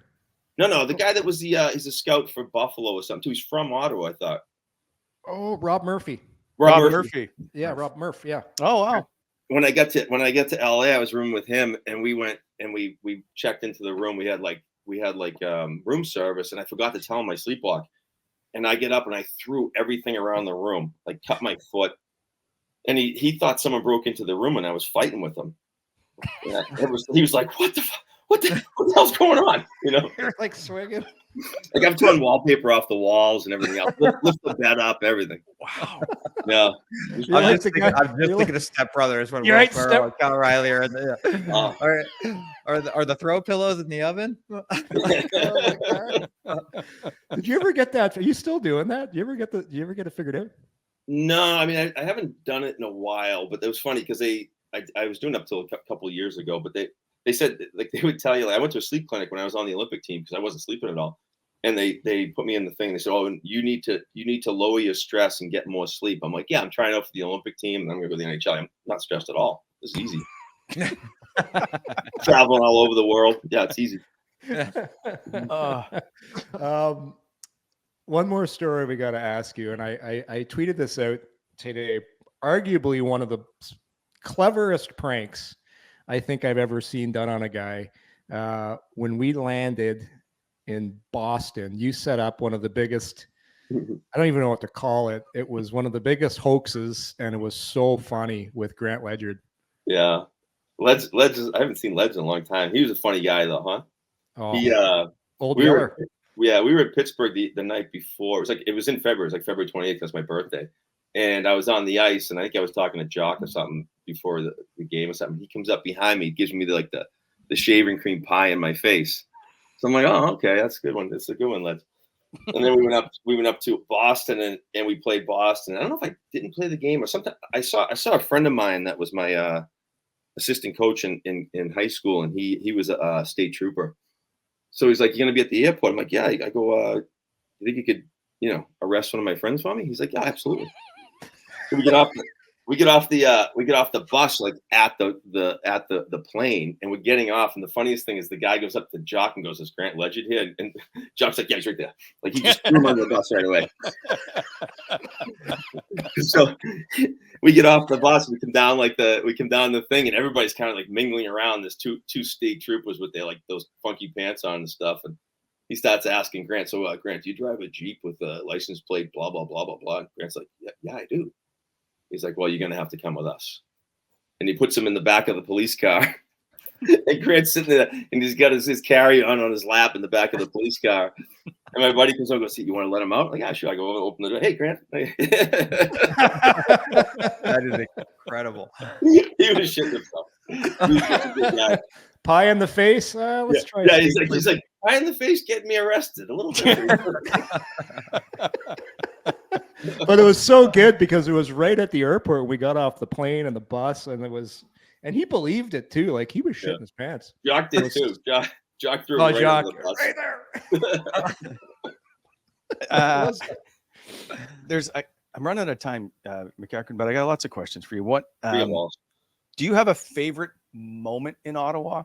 No, the guy that was he's a scout for Buffalo or something too. He's from Ottawa, I thought. Oh, Rob Murphy. Rob Murphy. Yeah, Rob Murphy. Yeah. Oh wow. When I got to LA, I was rooming with him, and we went and we checked into the room. We had room service, and I forgot to tell him I sleepwalk. And I get up and I threw everything around the room, like cut my foot. And he thought someone broke into the room, and I was fighting with him. He was like, what the hell's going on? You know, you're like swinging. Like I've torn wallpaper off the walls and everything else. Lift the bed up, everything. Wow. Yeah. I'm just thinking of Step Brothers when Will Ferrell and Cal Riley are in the, are the throw pillows in the oven? Did you ever get that? Are you still doing that? Do you ever get it figured out? No, I mean I haven't done it in a while, but it was funny because I was doing it up till a couple of years ago, but they said like they would tell you, like, I went to a sleep clinic when I was on the Olympic team because I wasn't sleeping at all. And they put me in the thing. They said, "Oh, you need to lower your stress and get more sleep." I'm like, "Yeah, I'm trying out for the Olympic team, and I'm going to go to the NHL. I'm not stressed at all. This is easy. Traveling all over the world. Yeah, it's easy." One more story we got to ask you, and I tweeted this out today. Arguably one of the cleverest pranks I think I've ever seen done on a guy. When we landed in Boston, you set up one of the biggest, I don't even know what to call it. It was one of the biggest hoaxes, and it was so funny with Grant Ledyard. Yeah. Ledge, I haven't seen Ledge in a long time. He was a funny guy though, huh? Oh, old we Yeller. We were at Pittsburgh the night before. It was in February. It was like February 28th. That's my birthday. And I was on the ice, and I think I was talking to Jock or something before the game or something. He comes up behind me, gives me the shaving cream pie in my face. So I'm like, oh, okay, that's a good one. That's a good one, Ledge. And then we went up to Boston and we played Boston. I don't know if I didn't play the game or something. I saw a friend of mine that was my assistant coach in high school, and he was a state trooper. So he's like, "You're gonna be at the airport?" I'm like, "Yeah." I go, "You think you could, arrest one of my friends for me?" He's like, "Yeah, absolutely." So we get off the bus like at the plane, and we're getting off. And the funniest thing is the guy goes up to Jock and goes, "Is Grant Ledyard here?" And Jock's like, "Yeah, he's right there." Like he just threw him under the bus right away. So we get off the bus, we come down the thing, and everybody's kind of like mingling around. There's two state troopers with those funky pants on and stuff, and he starts asking Grant, "So Grant, do you drive a Jeep with a license plate, blah blah blah blah blah?" And Grant's like, yeah, I do." He's like, "Well, you're gonna have to come with us." And he puts him in the back of the police car. And Grant's sitting there, and he's got his carry-on his lap in the back of the police car. And my buddy comes over and goes, "See, you want to let him out?" I'm like, "Yeah, sure." I go over, open the door. "Hey, Grant." That is incredible. He was shitting himself. He was such a good guy. Pie in the face. Let's try. Yeah, he's like, "Pie in the face, getting me arrested." A little bit. But it was so good because it was right at the airport. We got off the plane and the bus, and he believed it too. Like he was shitting his pants. Jock did too. Jock threw him Jock, the bus. Right there. I'm running out of time, McEachern, but I got lots of questions for you. What do you have a favorite moment in Ottawa?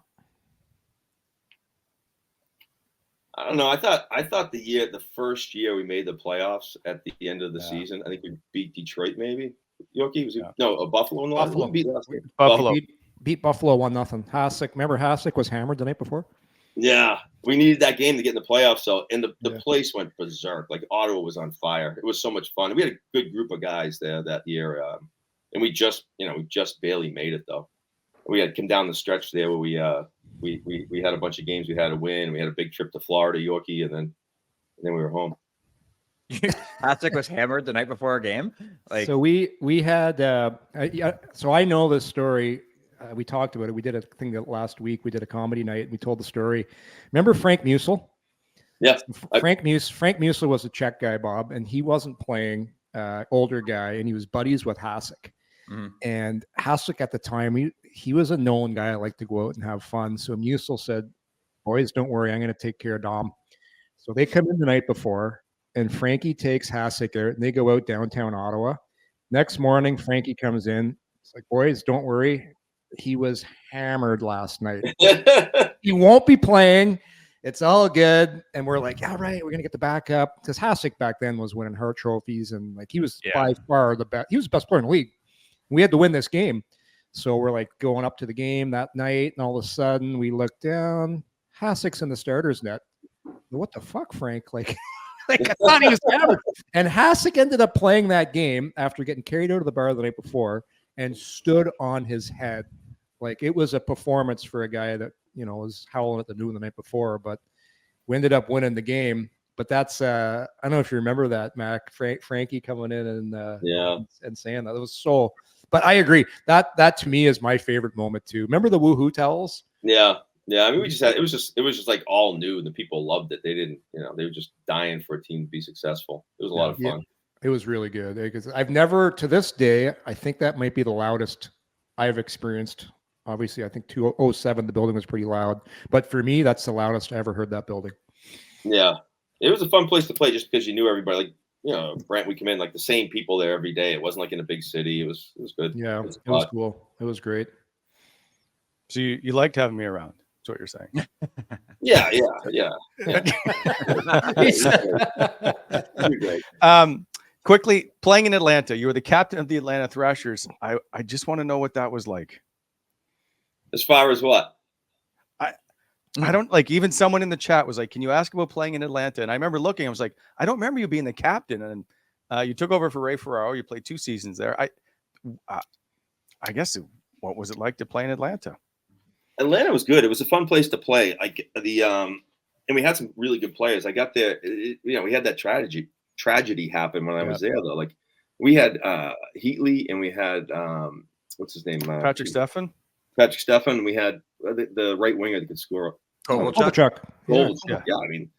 I don't know. I thought the first year we made the playoffs at the end of the season, I think we beat Detroit maybe. Yorke was Buffalo in the Buffalo. Buffalo. Beat Buffalo 1-0. Hasek, remember Hasek was hammered the night before? Yeah, we needed that game to get in the playoffs. So, and the place went berserk. Like Ottawa was on fire. It was so much fun. We had a good group of guys there that year, and we just barely made it though. We had come down the stretch there where we had a bunch of games we had to win. We had a big trip to Florida, Yorke, and then we were home. Hasek was hammered the night before our game. So we had. So I know this story. We talked about it. We did a thing that last week. We did a comedy night, and we told the story. Remember Frank Musil? Yeah. Frank Musil was a Czech guy, Bob, and he wasn't playing. older guy, and he was buddies with Hasek. Mhm. And Hasek at the time, he was a known guy. I like to go out and have fun. So Musil said, "Boys, don't worry, I'm going to take care of Dom." So they come in the night before, and Frankie takes Hasek out, and they go out downtown Ottawa. Next morning, Frankie comes in. It's like, "Boys, don't worry. He was hammered last night. He won't be playing. It's all good." And we're like, "Yeah, right. We're gonna get the backup." Because Hasek back then was winning Hart trophies, and like he was by far the best. He was the best player in the league. We had to win this game, so we're like going up to the game that night, and all of a sudden we look down. Hasek's in the starters net. What the fuck, Frank? Like I thought he was hammered. And Hasek ended up playing that game after getting carried out of the bar the night before and stood on his head. Like it was a performance for a guy that, was howling at the noon the night before, but we ended up winning the game. But that's I don't know if you remember that, Mac. Frankie coming in and saying that. It was so. But I agree. That to me is my favorite moment too. Remember the woohoo towels? Yeah. I mean, it was just like all new, and the people loved it. They didn't, they were just dying for a team to be successful. It was a lot of fun. It was really good because I've never, to this day, I think that might be the loudest I've experienced. Obviously, I think 2007 the building was pretty loud, but for me, that's the loudest I ever heard that building. Yeah, it was a fun place to play just because you knew everybody. Like, Brent, we come in like the same people there every day. It wasn't like in a big city. It was good. Yeah, it was cool. It was great. So you liked having me around. That's what you're saying. Yeah. Quickly, playing in Atlanta, you were the captain of the Atlanta Thrashers. I just want to know what that was like. As far as what? I don't like, even someone in the chat was like, "Can you ask about playing in Atlanta?" And I remember looking, I was like, I don't remember you being the captain. And you took over for Ray Ferraro. You played 2 seasons there. I guess what was it like to play in Atlanta? Atlanta was good. It was a fun place to play. And we had some really good players. I got there. We had that tragedy happen when I was there though. Like we had Heatley and we had what's his name? Patrick Stefan. We had the right winger that could score. Kovalchuk. Yeah. I mean,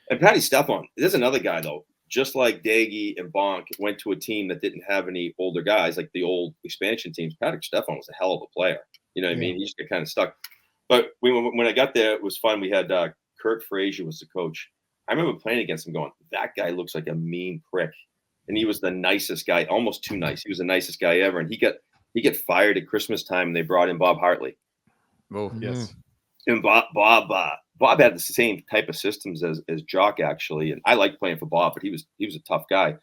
and Patty Stefan. There's another guy though. Just like Daggy and Bonk went to a team that didn't have any older guys, like the old expansion teams. Patrick Stefan was a hell of a player. You know what I mean? He just got kind of stuck. But when I got there, it was fun. We had Kurt Frazier was the coach. I remember playing against him going, that guy looks like a mean prick. And he was the nicest guy, almost too nice. He was the nicest guy ever. And he got fired at Christmas time, and they brought in Bob Hartley. Oh, yes. And Bob had the same type of systems as Jock, actually. And I liked playing for Bob, but he was a tough guy.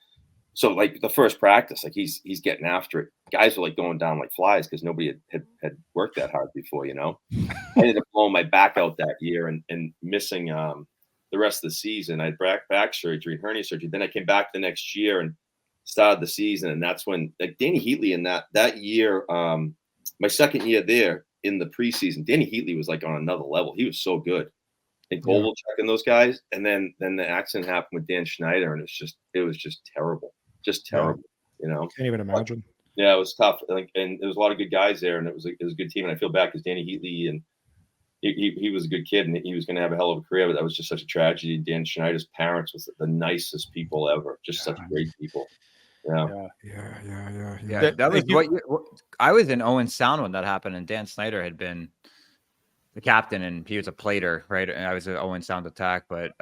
So like the first practice, like he's getting after it. Guys were like going down like flies because nobody had worked that hard before, I ended up blowing my back out that year and missing the rest of the season. I had back surgery, hernia surgery. Then I came back the next year and started the season. And that's when like Danny Heatley in that year, my second year there in the preseason, Danny Heatley was like on another level. He was so good. And Kovalchuk and those guys. And then the accident happened with Dan Schneider, and it was just terrible. Just terrible, Can't even imagine. Yeah, it was tough. And there was a lot of good guys there, and it was a good team. And I feel bad because Danny Heatley, and he was a good kid, and he was going to have a hell of a career. But that was just such a tragedy. Dan Schneider's parents was the nicest people ever. Just such great people. Yeah. That was I was in Owen Sound when that happened, and Dan Snyder had been the captain, and he was a plater, right? And I was at Owen Sound attack. But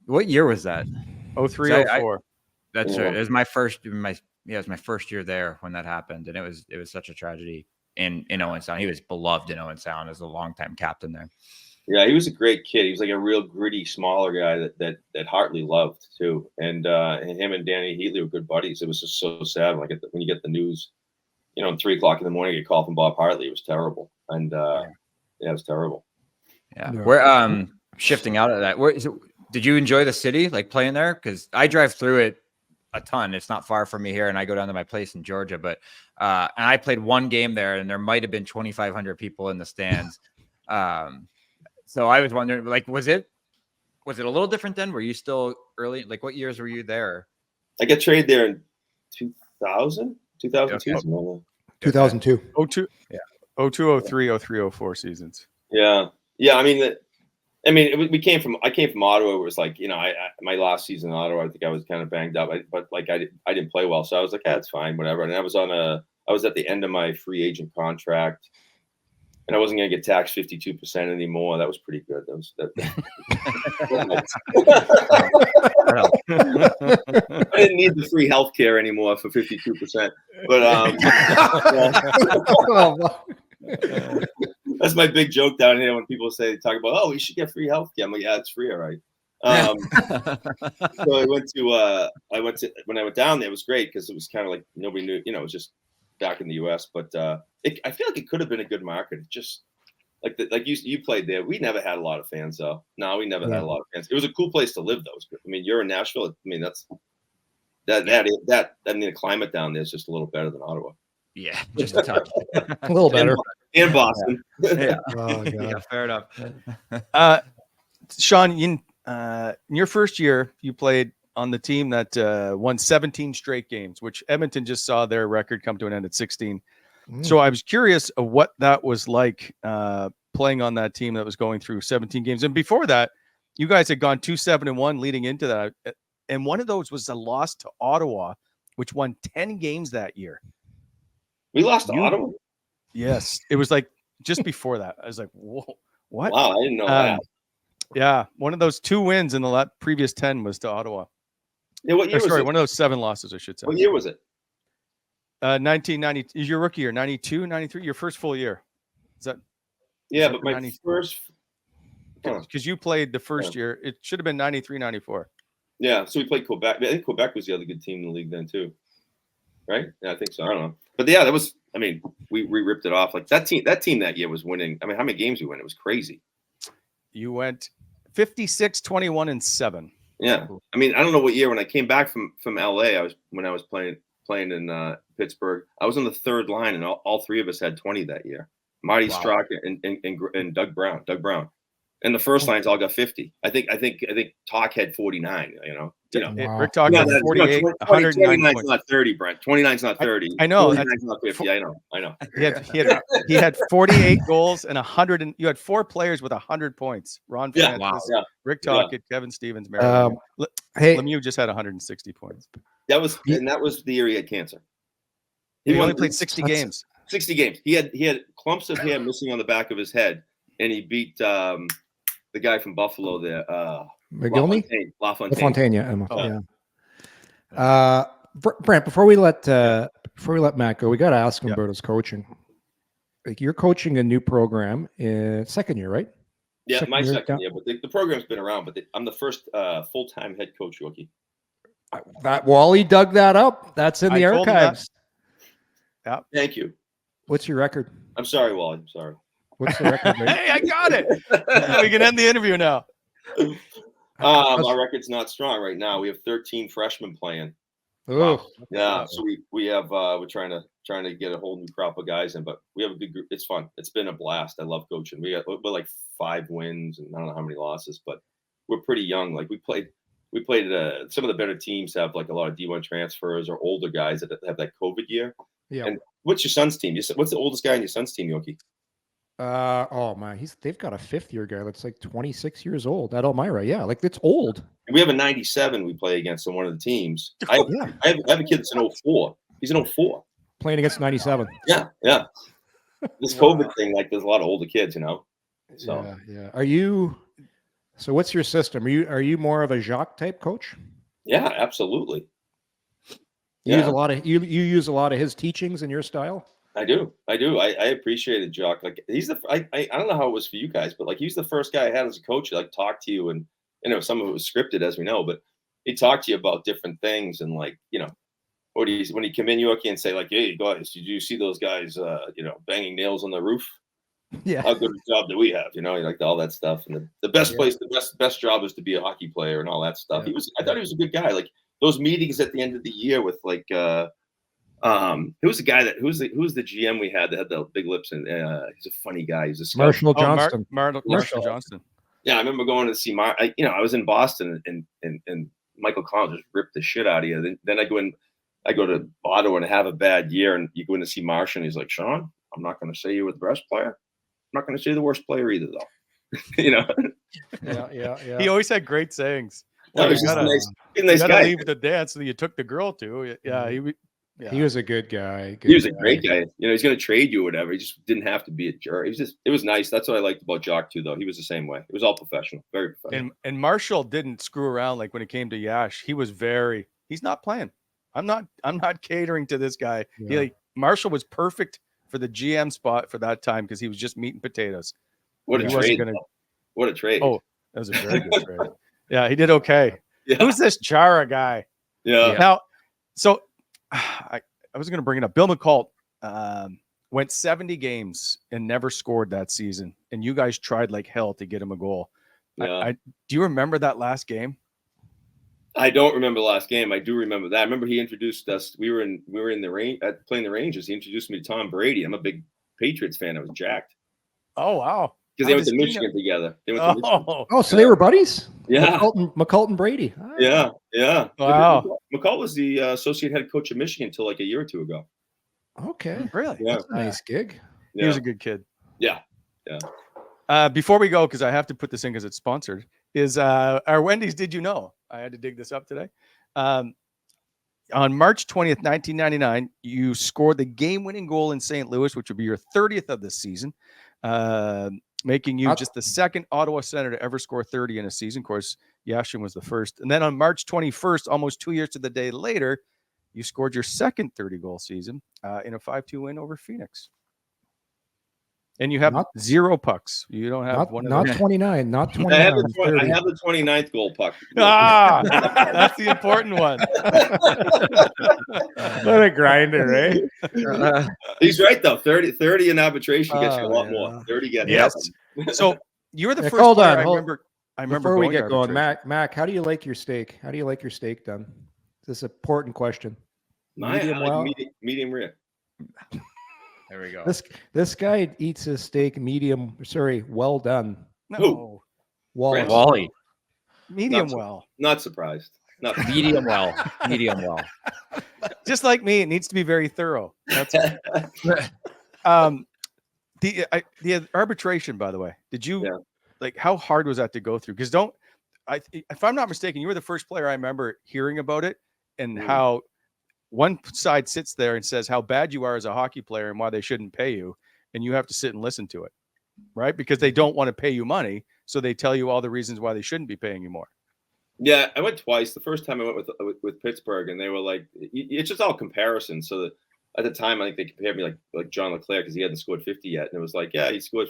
what year was that? 03, 04. That's right. It was my first year there when that happened, and it was such a tragedy in Owen Sound. He was beloved in Owen Sound as a longtime captain there. Yeah, he was a great kid. He was like a real gritty, smaller guy that Hartley loved too. And him and Danny Heatley were good buddies. It was just so sad. Like when you get the news, at 3:00 in the morning, you get a call from Bob Hartley. It was terrible. And it was terrible. Yeah. We're shifting out of that. Did you enjoy the city, like playing there? Because I drive through it a ton. It's not far from me here, and I go down to my place in Georgia. But and I played one game there, and there might have been 2,500 people in the stands. So I was wondering, like, was it a little different then? Were you still early? Like, what years were you there? I got traded there in 2000, 2002. 2002. 02, 03, 04 seasons. Yeah. I mean, I mean, I came from Ottawa. It was like, my last season in Ottawa, I think I was kind of banged up, but like I didn't play well, so I was like, it's fine, whatever. And I was at the end of my free agent contract, and I wasn't going to get taxed 52% anymore. That was pretty good. I didn't need the free healthcare anymore for 52%. But that's my big joke down here when people talk about, oh, we should get free healthcare. I'm like, yeah, it's free, all right. So I went to when I went down there, it was great because it was kind of like nobody knew, it was just back in the US. But I feel like it could have been a good market. It just like you played there. We never had a lot of fans though. No, we never had a lot of fans. It was a cool place to live though. I mean, you're in Nashville. I mean, the climate down there is just a little better than Ottawa. Yeah, just a touch. A little better. In Boston. Yeah. Oh, God. Yeah, fair enough. Shawn, in your first year, you played on the team that won 17 straight games, which Edmonton just saw their record come to an end at 16. So I was curious of what that was like playing on that team that was going through 17 games. And before that, you guys had gone 2-7-1 leading into that. And one of those was a loss to Ottawa, which won 10 games that year. We lost to Ottawa? Yes. It was like just before that. I was like, whoa, what? Wow, I didn't know that. Yeah. One of those 2 wins in the previous 10 was to Ottawa. Yeah, what year was it? One of those 7 losses, I should say. What year was it? 1990 is your rookie year, 92, 93, your first full year. Is that? Yeah, but my first. Because you played the first year. It should have been 93, 94. Yeah, so we played Quebec. I think Quebec was the other good team in the league then too. Right? Yeah, I think so. I don't know. But yeah, that was, I mean, we ripped it off. Like that team that year was winning. I mean, how many games we win? It was crazy. You went 56, 21, and 7. Yeah. I mean, I don't know what year when I came back from LA, when I was playing in Pittsburgh, I was on the third line, and all 3 of us had 20 that year. Marty Strzok and Doug Brown. And the first lines all got 50. I think Talk had 49, Wow. Rick Talk had 48, 109 points. Not 30, Brent. 29's not 30. I know. 49's not 50. I know. He had 48 goals and 100, and you had 4 players with 100 points. Ron Francis, Rick Talk, Kevin Stevens, Lemieux just had 160 points. That was the year he had cancer. He only played 60 games. 60 games. He had clumps of hair missing on the back of his head, and he beat the guy from Buffalo there. McGillney? LaFontaine. Yeah. Brent, before we let Matt go, we got to ask him about his coaching. Like, you're coaching a new program in second year, right? Yeah, my second year, but the program's been around. But I'm the first full-time head coach, Yorke. That Wally dug that up. That's in the archives. Yeah. Thank you. What's your record? I'm sorry, Wally. I'm sorry. What's the record? Hey, I got it. We can end the interview now. Our record's not strong right now. We have 13 freshmen playing. Oh, yeah. So we have we're trying to get a whole new crop of guys in, but we have a good group. It's fun. It's been a blast. I love coaching. We're like 5 wins and I don't know how many losses, but we're pretty young. Like we played some of the better teams have like a lot of D1 transfers or older guys that have that COVID year. Yeah. And what's your son's team? What's the oldest guy in your son's team, Yorke? Oh man, they've got a 5th-year guy that's like 26 years old at Elmira. Yeah, like it's old. We have a 97 we play against on one of the teams. I have a kid that's an 04. He's an 04. Playing against 97. Yeah. This COVID thing, like there's a lot of older kids, So yeah. So what's your system? Are you more of a Jacques type coach? Yeah, absolutely. You use a lot of his teachings in your style? I do. I appreciated Jock. Like he's I don't know how it was for you guys, but like he's the first guy I had as a coach that like talked to you, and some of it was scripted as we know, but he talked to you about different things and like, when he come in Yorke and say like, hey guys, did you see those guys banging nails on the roof? Yeah. How good a job do we have? Like all that stuff. And the best place, the best job is to be a hockey player and all that stuff. Yeah. I thought he was a good guy. Like those meetings at the end of the year with like who was the guy who was the GM we had that had the big lips, and he's a funny guy. He's a scout. Marshall Johnston. Marshall Johnston. Yeah, I remember going to see I was in Boston and Michael Collins just ripped the shit out of you. Then I go to Ottawa and have a bad year, and you go in to see Marshall, and he's like, Shawn, I'm not going to say you were the best player. I'm not going to say the worst player either, though. you know. Yeah. He always had great sayings. No, he's just a nice you guy. leave the dance that you took the girl to. Yeah, he was a good guy. He was a great guy. You know, he's going to trade you or whatever. He just didn't have to be a jerk. It was nice. That's what I liked about Jock too, though. He was the same way. It was all professional, very professional. And Marshall didn't screw around like when it came to Yash. He was he's not playing. I'm not catering to this guy. Yeah. Marshall was perfect for the GM spot for that time because he was just meat and potatoes. What a trade! What a trade! Oh, that was a very good trade. Yeah, he did okay. Yeah. Who's this Chara guy? Yeah. Now, so I was going to bring it up. Bill McCult went 70 games and never scored that season, and you guys tried like hell to get him a goal. Yeah. Do you remember that last game? I don't remember the last game. I do remember that. I remember he introduced us. We were in the range playing the Rangers. He introduced me to Tom Brady. I'm a big Patriots fan. I was jacked. Oh wow! Because they went to Michigan together. They went to Michigan. Oh, so they were buddies? Yeah. McCult and Brady. Yeah. Wow. McCult was the associate head coach of Michigan until like a year or two ago. Okay. Really? Yeah. That's a nice gig. He was a good kid. Yeah. Before we go, because I have to put this in because it's sponsored, is our Wendy's Did You Know? I had to dig this up today. On March 20th, 1999, you scored the game-winning goal in St. Louis, which would be your 30th of the season, making you just the second Ottawa Senator to ever score 30 in a season. Of course, Yashin was the first. And then on March 21st, almost 2 years to the day later, you scored your second 30-goal season in a 5-2 win over Phoenix. And you have 0 pucks. You don't have one. Not 29. Not 29. I have the 29th goal puck. That's the important one. What a grinder, eh? He's right though. 30 in arbitration gets you a lot more. 30 gets So you're the first hold player on. I remember Before we get going, Mac, how do you like your steak? How do you like your steak done? This is an important question. Medium rare. There we go. This guy eats his steak well done. No. Wally. Medium well. Not surprised. Not medium well. Medium well. Just like me, it needs to be very thorough. That's the arbitration, by the way. Did you like how hard was that to go through? Because if I'm not mistaken, you were the first player I remember hearing about it and how one side sits there and says how bad you are as a hockey player and why they shouldn't pay you, and you have to sit and listen to it, right? Because they don't want to pay you money, so they tell you all the reasons why they shouldn't be paying you more. Yeah, I went twice. The first time I went with Pittsburgh, and they were like, it's just all comparison. So at the time, I think they compared me like John LeClair because he hadn't scored 50 yet, and it was like, yeah, you score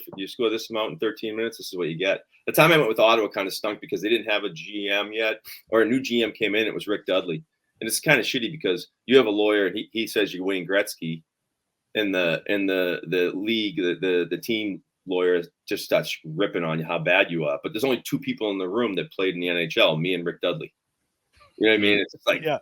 this amount in 13 minutes. This is what you get. The time I went with Ottawa kind of stunk because they didn't have a GM yet, or a new GM came in. It was Rick Dudley. And it's kind of shitty because you have a lawyer and he says you're Wayne Gretzky, and the league, the team lawyer just starts ripping on you how bad you are. But there's only 2 people in the room that played in the NHL, me and Rick Dudley. You know what I mean? It's just like, yeah.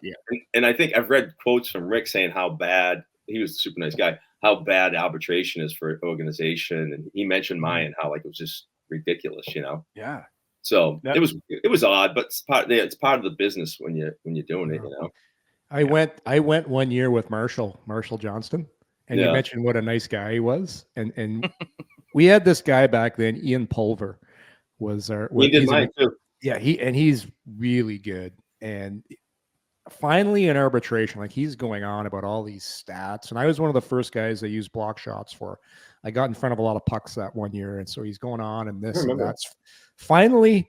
And I think I've read quotes from Rick saying how bad, he was a super nice guy, how bad arbitration is for an organization. And he mentioned mine, how like it was just ridiculous, you know? Yeah. So it was odd, but it's part of the business when you're doing it, you know. I went 1 year with Marshall Johnston, and you mentioned what a nice guy he was, and we had this guy back then, Ian Pulver, was our. We did mine too. Yeah, he's really good, and finally in arbitration, like he's going on about all these stats, and I was one of the first guys they used block shots for. I got in front of a lot of pucks that 1 year, and so he's going on and this and that's. Finally,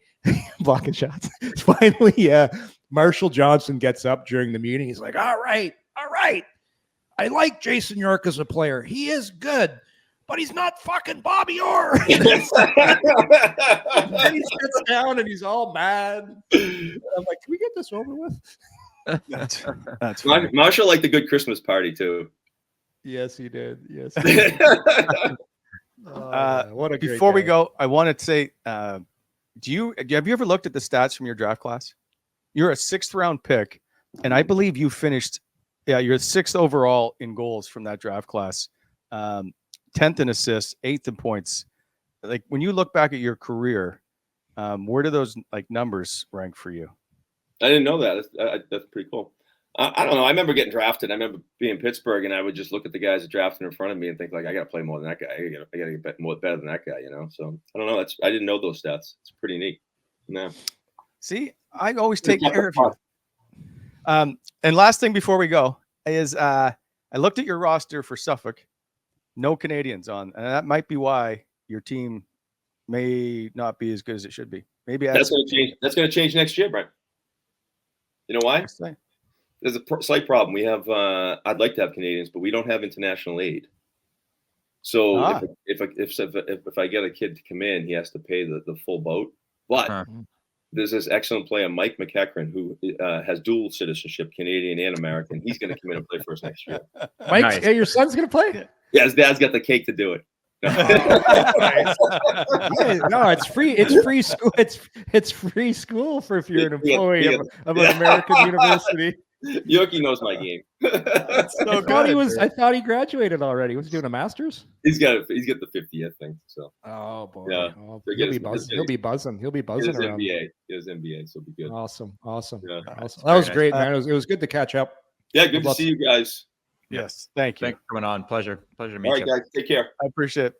blocking shots. Finally, Marshall Johnson gets up during the meeting. He's like, all right. I like Jason Yorke as a player. He is good, but he's not fucking Bobby Orr. And he sits down and he's all mad. I'm like, can we get this over with? That's funny. Marshall liked a good Christmas party too. Yes, he did. Yes. What a before we go, I want to say, have you ever looked at the stats from your draft class? You're a 6th round pick, and I believe you finished, you're 6th overall in goals from that draft class, 10th in assists, 8th in points. Like when you look back at your career, where do those like numbers rank for you? I didn't know that. That's pretty cool. I don't know. I remember getting drafted. I remember being in Pittsburgh, and I would just look at the guys that drafted in front of me and think, like, I got to play more than that guy. I got to get more better than that guy, you know? So I don't know. I didn't know those stats. It's pretty neat. No. See, I always take care of you. And last thing before we go is I looked at your roster for Suffolk. No Canadians on. And that might be why your team may not be as good as it should be. Maybe that's going to change. That's going to change next year, Brent. You know why? There's a slight problem. We have. I'd like to have Canadians, but we don't have international aid. So if I get a kid to come in, he has to pay the full boat. But there's this excellent player, Mike McEachern, who has dual citizenship, Canadian and American. He's going to come in and play for us next year. Mike, nice. Your son's going to play? Yeah, his dad's got the cake to do it. No, it's free. It's free school. It's free school for if you're an employee of an American university. Yorke knows my game. So I thought he graduated already. Was he doing a master's? He's got the 50th thing. So. Oh boy. Yeah. Oh, he'll be buzzing. He'll be buzzing. He'll be buzzing around. He has MBA, so it'll be good. Awesome. Yeah. Awesome. That was great, man. It was good to catch up. Yeah, good to see you guys. Yes. Thank you. Thanks for coming on. Pleasure to meet you. All right, guys. Take care. I appreciate it.